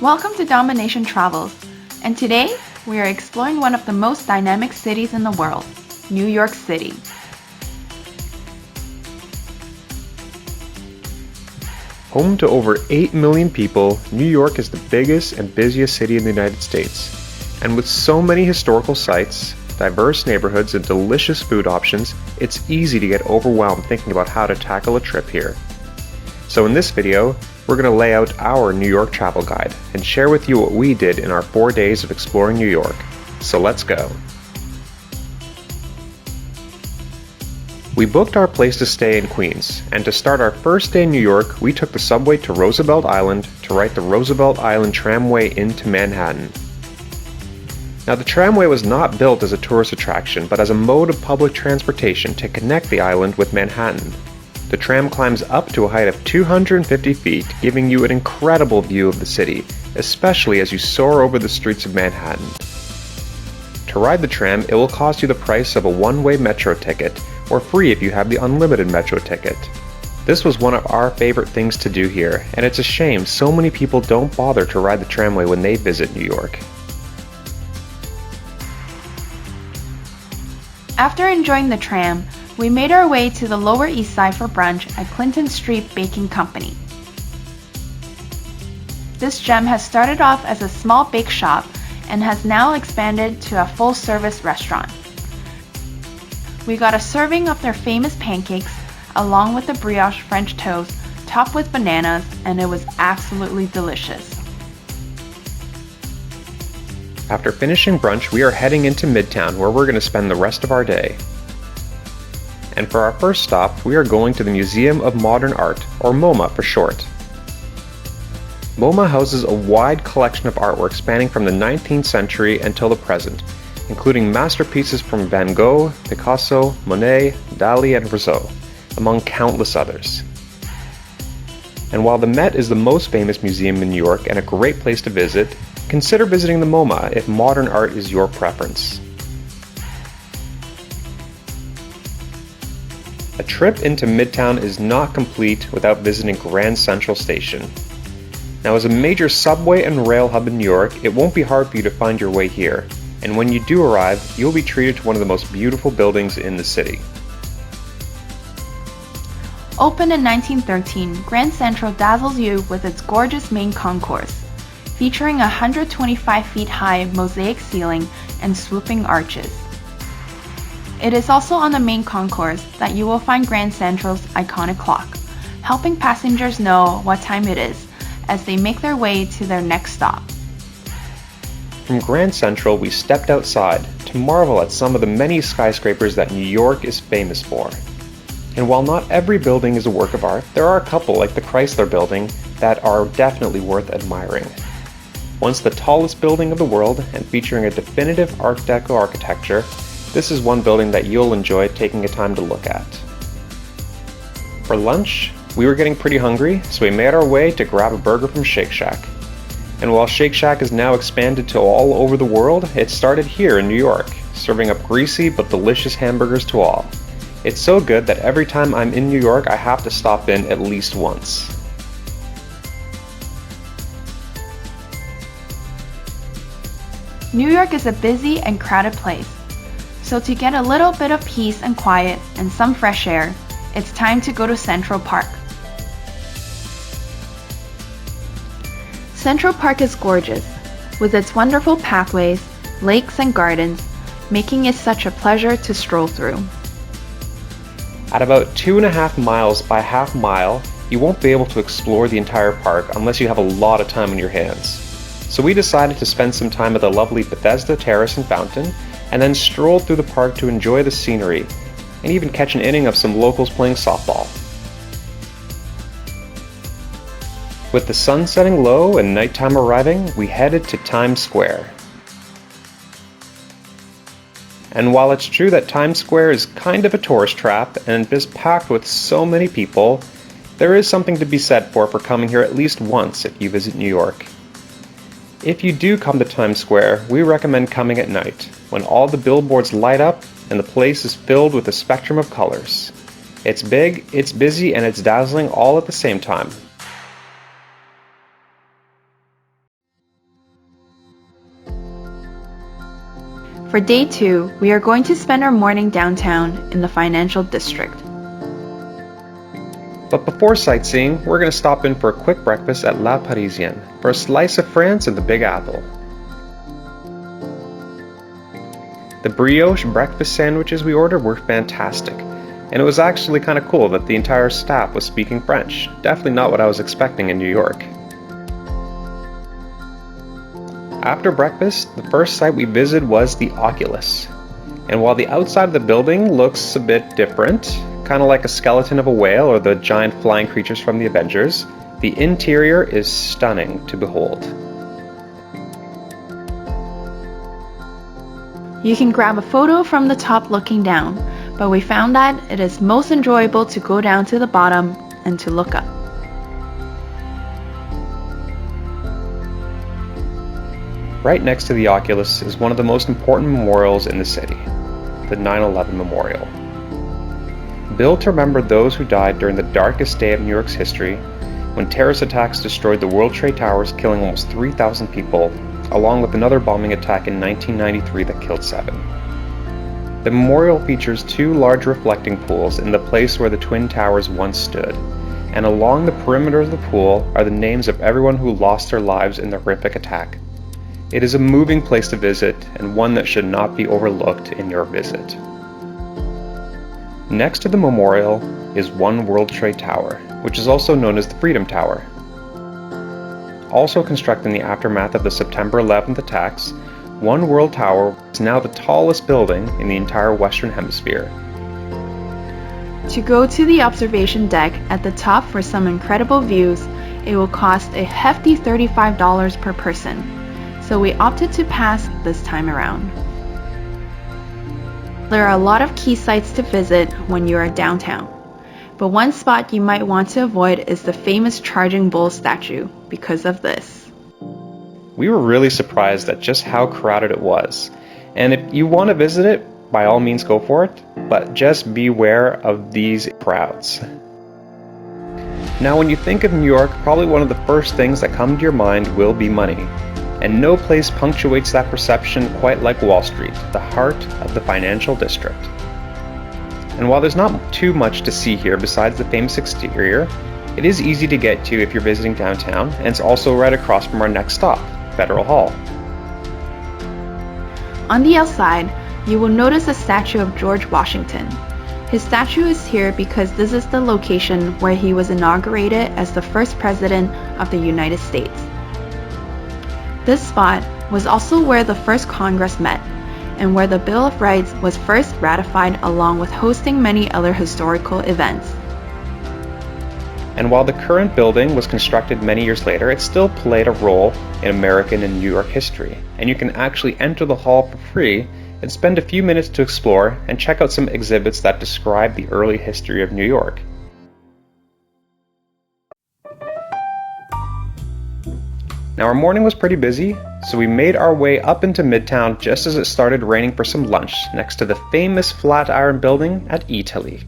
Welcome to Domanation Travels, and today we are exploring one of the most dynamic cities in the world, New York City. Home to over 8 million people, New York is the biggest and busiest city in the United States. And with so many historical sites, diverse neighborhoods, and delicious food options, it's easy to get overwhelmed thinking about how to tackle a trip here. So in this video, we're going to lay out our New York travel guide and share with you what we did in our 4 days of exploring New York. So let's go. We booked our place to stay in Queens, and to start our first day in New York, we took the subway to Roosevelt Island to ride the Roosevelt Island tramway into Manhattan. Now, the tramway was not built as a tourist attraction, but as a mode of public transportation to connect the island with Manhattan. The tram climbs up to a height of 250 feet, giving you an incredible view of the city, especially as you soar over the streets of Manhattan. To ride the tram, it will cost you the price of a one-way metro ticket, or free if you have the unlimited metro ticket. This was one of our favorite things to do here, and it's a shame so many people don't bother to ride the tramway when they visit New York. After enjoying the tram, we made our way to the Lower East Side for brunch at Clinton Street Baking Company. This gem has started off as a small bake shop and has now expanded to a full-service restaurant. We got a serving of their famous pancakes along with the brioche French toast topped with bananas, and it was absolutely delicious. After finishing brunch, we are heading into Midtown, where we're going to spend the rest of our day. And for our first stop, we are going to the Museum of Modern Art, or MoMA for short. MoMA houses a wide collection of artwork spanning from the 19th century until the present, including masterpieces from Van Gogh, Picasso, Monet, DELI, and Rousseau, among countless others. And while the Met is the most famous museum in New York and a great place to visit, consider visiting the MoMA if modern art is your preference. A trip into Midtown is not complete without visiting Grand Central Station. Now, as a major subway and rail hub in New York, it won't be hard for you to find your way here, and when you do arrive, you'll be treated to one of the most beautiful buildings in the city. Opened in 1913, Grand Central dazzles you with its gorgeous main concourse, featuring a 125 feet high mosaic ceiling and swooping arches. It is also on the main concourse that you will find Grand Central's iconic clock, helping passengers know what time it is as they make their way to their next stop. From Grand Central, we stepped outside to marvel at some of the many skyscrapers that New York is famous for. And while not every building is a work of art, there are a couple like the CHRYSLER building that are definitely worth admiring. Once the tallest building of the world and featuring a definitive Art Deco architecture, this is one building that you'll enjoy taking a time to look at. For lunch, we were getting pretty hungry, so we made our way to grab a burger from Shake Shack. And while Shake Shack is now expanded to all over the world, it started here in New York, serving up greasy but delicious hamburgers to all. It's so good that every time I'm in New York, I have to stop in at least once. New York is a busy and crowded place, so to get a little bit of peace and quiet and some fresh air, it's time to go to Central Park. Central Park is gorgeous, with its wonderful pathways, lakes, and gardens, making it such a pleasure to stroll through. At about 2.5 miles by half mile, you won't be able to explore the entire park unless you have a lot of time on your hands. So we decided to spend some time at the lovely BETHESDA terrace and fountain, and then stroll through the park to enjoy the scenery, and even catch an inning of some locals playing softball. With the sun setting low and nighttime arriving, we headed to Times Square. And while it's true that Times Square is kind of a tourist trap and is packed with so many people, there is something to be said for coming here at least once if you visit New York. If you do come to Times Square, we recommend coming at night, when all the billboards light up and the place is filled with a spectrum of colors. It's big, it's busy, and it's dazzling all at the same time. For day 2, we are going to spend our morning downtown in the financial district. But before sightseeing, we're going to stop in for a quick breakfast at La Parisienne for a slice of France and the Big Apple. The brioche breakfast sandwiches we ordered were fantastic, and it was actually kind of cool that the entire staff was speaking French. Definitely not what I was expecting in New York. After breakfast, the first site we visited was the Occulus. And while the outside of the building looks a bit different, kind of like a skeleton of a whale or the giant flying creatures from the Avengers, the interior is stunning to behold. You can grab a photo from the top looking down, but we found that it is most enjoyable to go down to the bottom and to look up. Right next to the Oculus is one of the most important memorials in the city, the 9/11 Memorial. Built to remember those who died during the darkest day of New York's history, when terrorist attacks destroyed the World Trade Towers, killing almost 3,000 people, along with another bombing attack in 1993 that killed 7. The memorial features 2 large reflecting pools in the place where the Twin Towers once stood, and along the perimeter of the pool are the names of everyone who lost their lives in the horrific attack. It is a moving place to visit, and one that should not be overlooked in your visit. Next to the memorial is One World Trade Tower, which is also known as the Freedom Tower. Also constructed in the aftermath of the September 11th attacks, One World Tower is now the tallest building in the entire Western Hemisphere. To go to the observation deck at the top for some incredible views, it will cost a hefty $35 per person, so we opted to pass this time around. There are a lot of key sites to visit when you are downtown, but one spot you might want to avoid is the famous Charging Bull statue because of this. We were really surprised at just how crowded it was, and if you want to visit it, by all means go for it, but just beware of these crowds. Now when you think of New York, probably one of the first things that come to your mind will be money. And no place punctuates that perception quite like Wall Street, the heart of the financial district. And while there's not too much to see here besides the famous exterior, it is easy to get to if you're visiting downtown, and it's also right across from our next stop, Federal Hall. On the outside, you will notice a statue of George Washington. His statue is here because this is the location where he was inaugurated as the first president of the United States. This spot was also where the first Congress met, and where the Bill of Rights was first ratified, along with hosting many other historical events. And while the current building was constructed many years later, it still played a role in American and New York history, and you can actually enter the hall for free and spend a few minutes to explore and check out some exhibits that describe the early history of New York. Now our morning was pretty busy, so we made our way up into Midtown just as it started raining for some lunch next to the famous Flatiron Building at EATALY.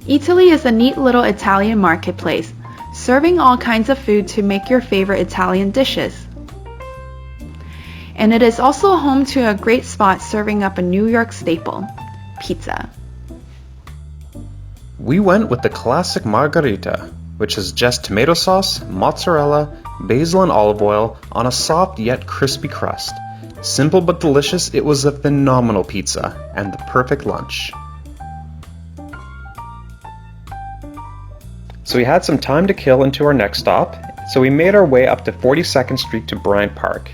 EATALY is a neat little Italian marketplace, serving all kinds of food to make your favorite Italian dishes. And it is also home to a great spot serving up a New York staple, pizza. We went with the classic margherita, which is just tomato sauce, mozzarella, basil and olive oil on a soft yet crispy crust. Simple but delicious, it was a phenomenal pizza and the perfect lunch. So we had some time to kill into our next stop, so we made our way up to 42nd Street to Bryant Park.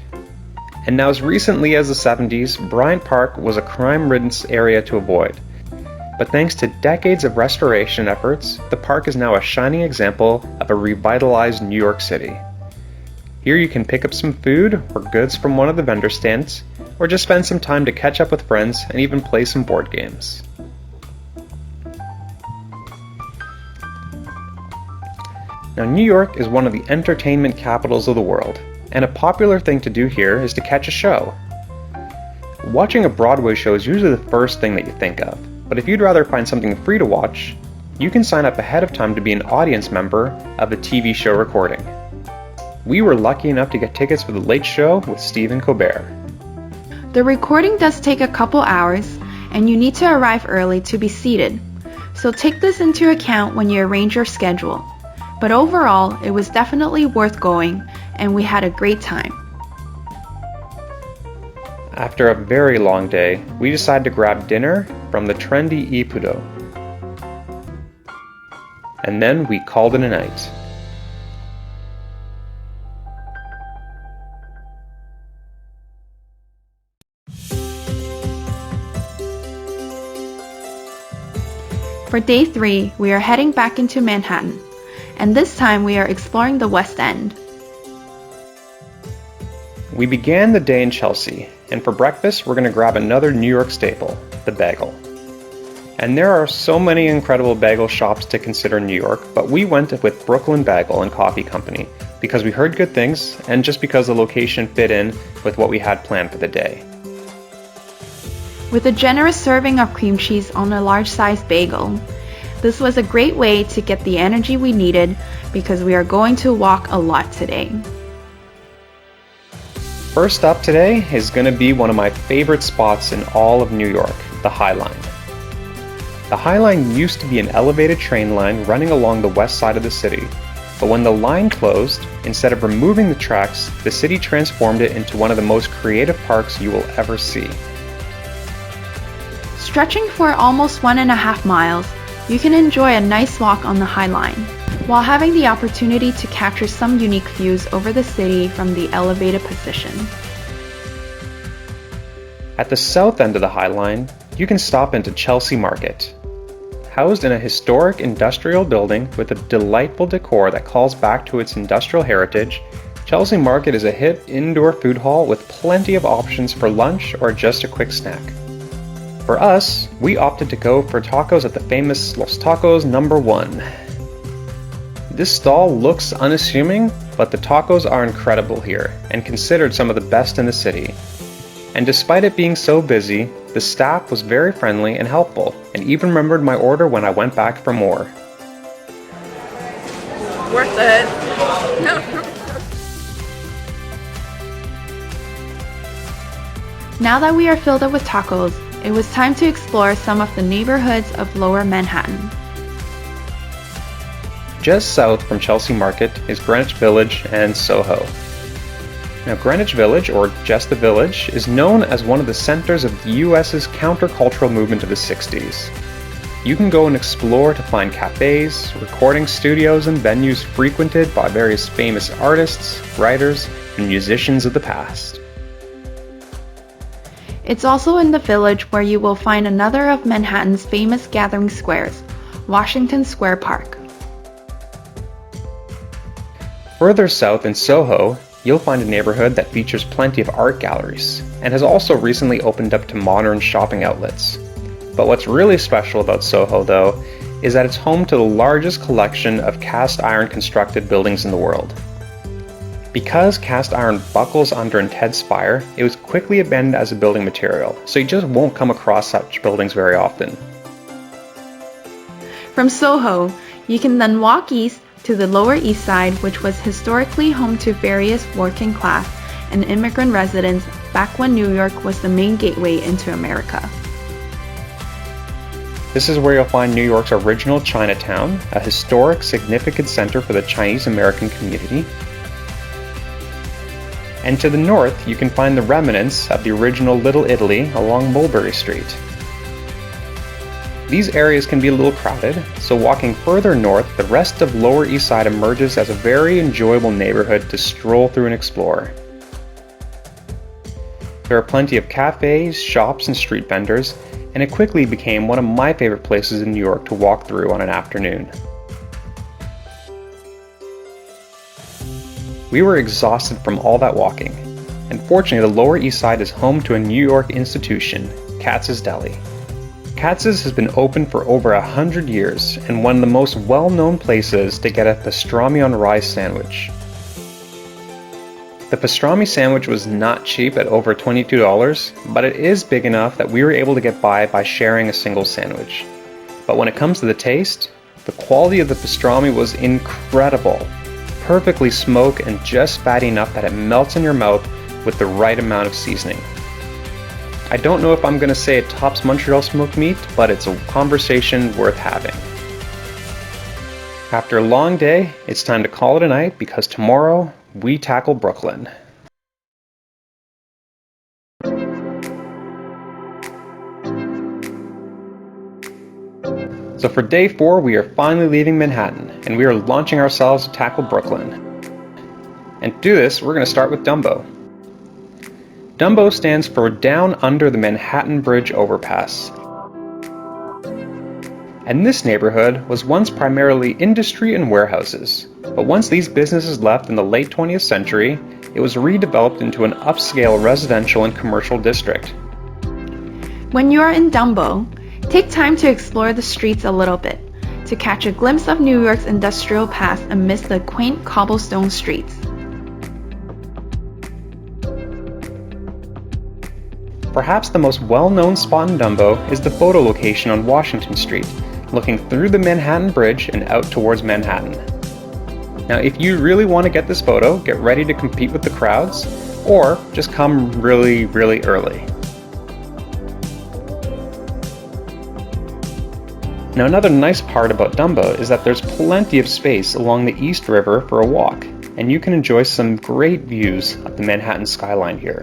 And now as recently as the 70s, Bryant Park was a crime-ridden area to avoid. But thanks to decades of restoration efforts, the park is now a shining example of a revitalized New York City. Here you can pick up some food or goods from one of the vendor stands, or just spend some time to catch up with friends and even play some board games. Now New York is one of the entertainment capitals of the world, and a popular thing to do here is to catch a show. Watching a Broadway show is usually the first thing that you think of. But if you'd rather find something free to watch, you can sign up ahead of time to be an audience member of a TV show recording. we were lucky enough to get tickets for the Late Show with Stephen Colbert. The recording does take a couple hours, and you need to arrive early to be seated, so take this into account when you arrange your schedule. But overall, it was definitely worth going, and we had a great time. After a very long day, we decided to grab dinner from the trendy Ippudo. And then we called it a night. For day 3, we are heading back into Manhattan, and this time we are exploring the West End. We began the day in Chelsea, and for breakfast we're going to grab another New York staple, the bagel. And there are so many incredible bagel shops to consider in New York, but we went with Brooklyn Bagel and Coffee Company because we heard good things and just because the location fit in with what we had planned for the day. With a generous serving of cream cheese on a large-sized bagel, this was a great way to get the energy we needed because we are going to walk a lot today. First up today is going to be one of my favorite spots in all of New York, the High Line. The High Line used to be an elevated train line running along the west side of the city, but when the line closed, instead of removing the tracks, the city transformed it into one of the most creative parks you will ever see. Stretching for almost 1.5 miles, you can enjoy a nice walk on the High Line, while having the opportunity to capture some unique views over the city from the elevated position. At the south end of the High Line, you can stop into Chelsea Market. Housed in a historic industrial building with a delightful decor that calls back to its industrial heritage, Chelsea Market is a hip indoor food hall with plenty of options for lunch or just a quick snack. For us, we opted to go for tacos at the famous Los Tacos No. 1. This stall looks unassuming, but the tacos are incredible here and considered some of the best in the city. And despite it being so busy, the staff was very friendly and helpful, and even remembered my order when I went back for more. Worth it. Now that we are filled up with tacos, it was time to explore some of the neighborhoods of Lower Manhattan. Just south from Chelsea Market is Greenwich Village and Soho. Now Greenwich Village, or just the Village, is known as one of the centers of the US's countercultural movement of the 60s. You can go and explore to find cafes, recording studios, and venues frequented by various famous artists, writers, and musicians of the past. It's also in the Village where you will find another of Manhattan's famous gathering squares, Washington Square Park. Further south in Soho, you'll find a neighborhood that features plenty of art galleries, and has also recently opened up to modern shopping outlets. But what's really special about Soho, though, is that it's home to the largest collection of cast iron constructed buildings in the world. Because cast iron buckles under intense fire, it was quickly abandoned as a building material, so you just won't come across such buildings very often. From Soho, you can then walk east to the Lower East Side, which was historically home to various working class and immigrant residents back when New York was the main gateway into America. This is where you'll find New York's original Chinatown, a historic, significant center for the Chinese American community. And to the north, you can find the remnants of the original Little Italy along Mulberry Street. These areas can be a little crowded, so walking further north, the rest of Lower East Side emerges as a very enjoyable neighborhood to stroll through and explore. There are plenty of cafes, shops, and street vendors, and it quickly became one of my favorite places in New York to walk through on an afternoon. We were exhausted from all that walking, and fortunately the Lower East Side is home to a New York institution, KATZ'S Deli. KATZ'S has been open for over 100 years and one of the most well-known places to get a pastrami on rye sandwich. The pastrami sandwich was not cheap at over $22, but it is big enough that we were able to get by sharing a single sandwich. But when it comes to the taste, the quality of the pastrami was incredible. perfectly smoked and just fatty enough that it melts in your mouth with the right amount of seasoning. I don't know if I'm going to say it tops Montreal smoked meat, but it's a conversation worth having. After a long day, it's time to call it a night because tomorrow we tackle Brooklyn. So for day 4, we are finally leaving Manhattan, and we are launching ourselves to tackle Brooklyn. And to do this, we're going to start with DUMBO. DUMBO stands for Down Under the Manhattan Bridge Overpass. And this neighborhood was once primarily industry and warehouses, but once these businesses left in the late 20th century, it was redeveloped into an upscale residential and commercial district. When you are in DUMBO, take time to explore the streets a little bit, to catch a glimpse of New York's industrial past amidst the quaint cobblestone streets. Perhaps the most well-known spot in DUMBO is the photo location on Washington Street, looking through the Manhattan Bridge and out towards Manhattan. Now, if you really want to get this photo, get ready to compete with the crowds, or just come really, really early. Now, another nice part about DUMBO is that there's plenty of space along the East River for a walk, and you can enjoy some great views of the Manhattan skyline here.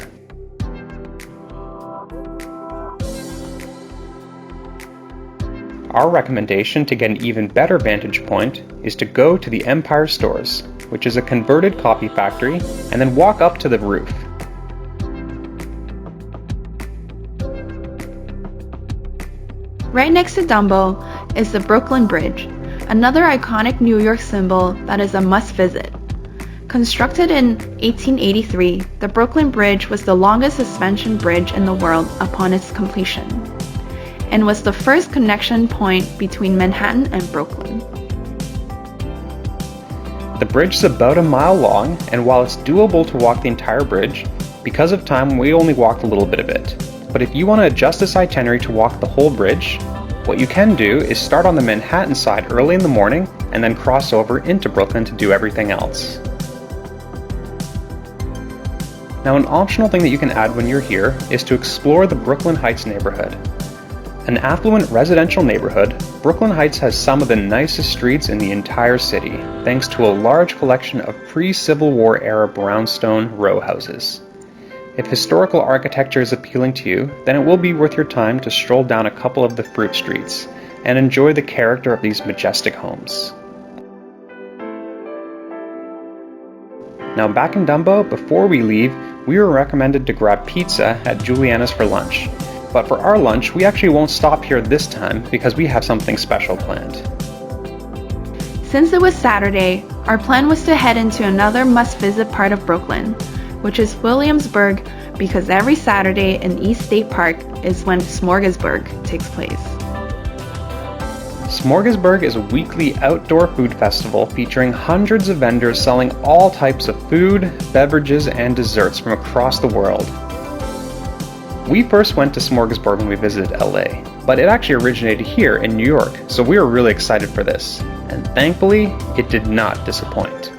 Our recommendation to get an even better vantage point is to go to the Empire Stores, which is a converted coffee factory, and then walk up to the roof. Right next to DUMBO is the Brooklyn Bridge, another iconic New York symbol that is a must-visit. Constructed in 1883, the Brooklyn Bridge was the longest suspension bridge in the world upon its completion, and was the first connection point between Manhattan and Brooklyn. The bridge is about a mile long, and while it's doable to walk the entire bridge, because of time we only walked a little bit of it. But if you want to adjust this itinerary to walk the whole bridge, what you can do is start on the Manhattan side early in the morning and then cross over into Brooklyn to do everything else. Now, an optional thing that you can add when you're here is to explore the Brooklyn Heights neighborhood. An affluent residential neighborhood, Brooklyn Heights has some of the nicest streets in the entire city, thanks to a large collection of pre-Civil War era brownstone row houses. If historical architecture is appealing to you, then it will be worth your time to stroll down a couple of the fruit streets and enjoy the character of these majestic homes. Now, back in DUMBO, before we leave, we were recommended to grab pizza at Juliana's for lunch. But for our lunch, we actually won't stop here this time because we have something special planned. Since it was Saturday, our plan was to head into another must-visit part of Brooklyn, which is Williamsburg, because every Saturday in East State Park is when SMORGASBURG takes place. SMORGASBURG is a weekly outdoor food festival featuring hundreds of vendors selling all types of food, beverages, and desserts from across the world. We first went to SMORGASBURG when we visited LA, but it actually originated here in New York, so we were really excited for this, and thankfully, it did not disappoint.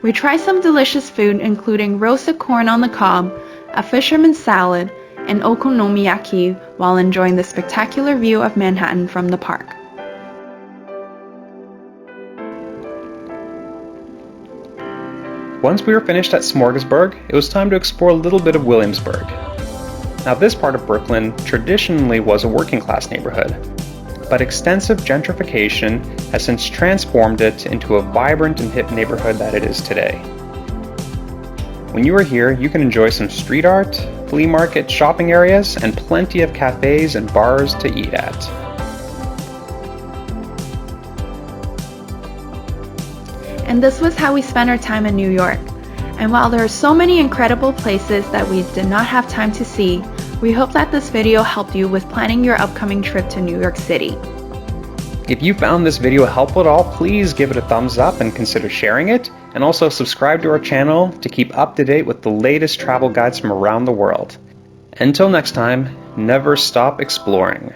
We tried some delicious food including roasted corn on the cob, a fisherman's salad, and okonomiyaki while enjoying the spectacular view of Manhattan from the park. Once we were finished at SMORGASBURG, it was time to explore a little bit of Williamsburg. Now, this part of Brooklyn traditionally was a working class neighborhood, but extensive gentrification has since transformed it into a vibrant and hip neighborhood that it is today. When you are here, you can enjoy some street art, flea market shopping areas, and plenty of cafes and bars to eat at. And this was how we spent our time in New York. And while there are so many incredible places that we did not have time to see, we hope that this video helped you with planning your upcoming trip to New York City. If you found this video helpful at all, please give it a thumbs up and consider sharing it, and also subscribe to our channel to keep up to date with the latest travel guides from around the world. Until next time, never stop exploring.